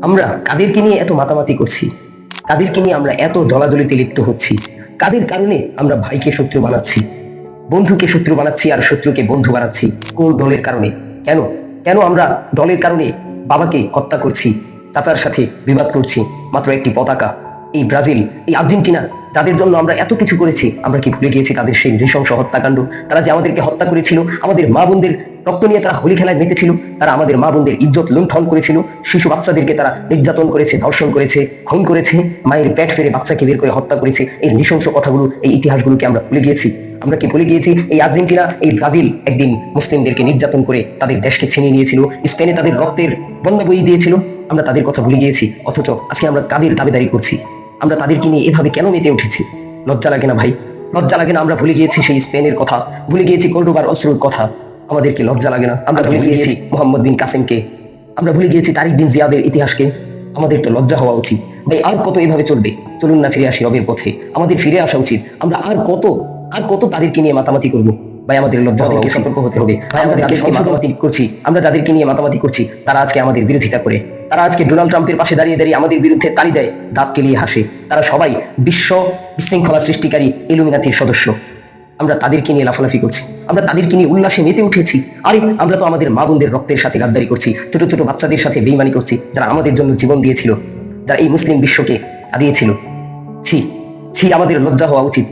আমরা কাদেরকে নিয়ে এত মাতামাতি করছি, কাদেরকে নিয়ে আমরা এত দলাদলিতে লিপ্ত হচ্ছি, কাদের কারণে আমরা ভাইকে শত্রু বানাচ্ছি, বন্ধুকে শত্রু বানাচ্ছি আর শত্রুকে বন্ধু বানাচ্ছি? কোন দলের কারণে? কেন কেন আমরা দলের কারণে বাবাকে হত্যা করছি, চাচার সাথে বিবাদ করছি মাত্র একটি পতাকা? এই ব্রাজিল, এই আর্জেন্টিনা, যাদের জন্য আমরা এত কিছু করেছি, আমরা কি ভুলে গিয়েছি তাদের সেই নৃশংস হত্যাকাণ্ড? তারা যে আমাদেরকে হত্যা করেছিল, আমাদের মা বোনদের রক্ত নিয়ে তারা হোলি খেলায় মেতেছিল, তারা আমাদের মা বোনদের ইজ্জত লুণ্ঠন করেছিল, শিশু বাচ্চাদেরকে তারা নির্যাতন করেছে, ধর্ষণ করেছে, খুন করেছে, মায়ের পেট ফেরে বাচ্চাকে বের করে হত্যা করেছে। এই নৃশংস কথাগুলো, এই ইতিহাসগুলোকে আমরা ভুলে গিয়েছি। আমরা কি ভুলে গিয়েছি এই আর্জেন্টিনা, এই ব্রাজিল একদিন মুসলিমদেরকে নির্যাতন করে তাদের দেশকে ছিনিয়ে নিয়েছিল, স্পেনে তাদের রক্তের বন্যা বইয়ে দিয়েছিল? আমরা তাদের কথা ভুলে গিয়েছি, অথচ আজকে আমরা কাদের দাবিদারি করছি? আমরা তাদেরকে নিয়ে এভাবে কেন মেতে উঠেছি? লজ্জা লাগে না ভাই? লজ্জা লাগে না? আমরা ভুলে গিয়েছি সেই স্পেনের কথা, ভুলে গিয়েছি কর্ডোবার অস্ত্রের কথা। আমাদের কি লজ্জা লাগে না? আমরা ভুলে গিয়েছি মোহাম্মদ বিন কাসেমকে, আমরা ভুলে গিয়েছি তারিক বিন জিয়াদের ইতিহাসকে। আমাদের তো লজ্জা হওয়া উচিত ভাই। আর কত এভাবে চলবে? চলুন না ফিরে আসি রবের পথে। আমাদের ফিরে আসা উচিত। আমরা আর কত তাদেরকে নিয়ে মাতামাতি করবো ভাই? আমাদের লজ্জা হওয়া উচিত, সতর্ক হতে হবে ভাই। আমরা যাদেরকে মাতামাতি করছি, আমরা যাদেরকে নিয়ে মাতামাতি করছি, তারা আজকে আমাদের বিরোধিতা করে, তারা আজকে ডোনাল্ড ট্রাম্পের পাশে দাঁড়িয়ে দাঁড়িয়ে আমাদের বিরুদ্ধে তালি দেয়, দাঁত কেলিয়ে হাসে। তারা সবাই বিশ্ব বিশৃঙ্খলা সৃষ্টিকারী ইলুমিনাতির সদস্য। আমরা তাদেরকে নিয়ে লাফালাফি করছি, আমরা তাদেরকে নিয়ে উল্লাসে মেতে উঠেছি। আরে আমরা তো আমাদের মা বোনদের রক্তের সাথে গাদ্দারি করছি, ছোট ছোট বাচ্চাদের সাথে বেইমানি করছি, যারা আমাদের জন্য জীবন দিয়েছিল, যারা এই মুসলিম বিশ্বকে হারিয়েছিল। ছি ছি, আমাদের লজ্জা হওয়া উচিত।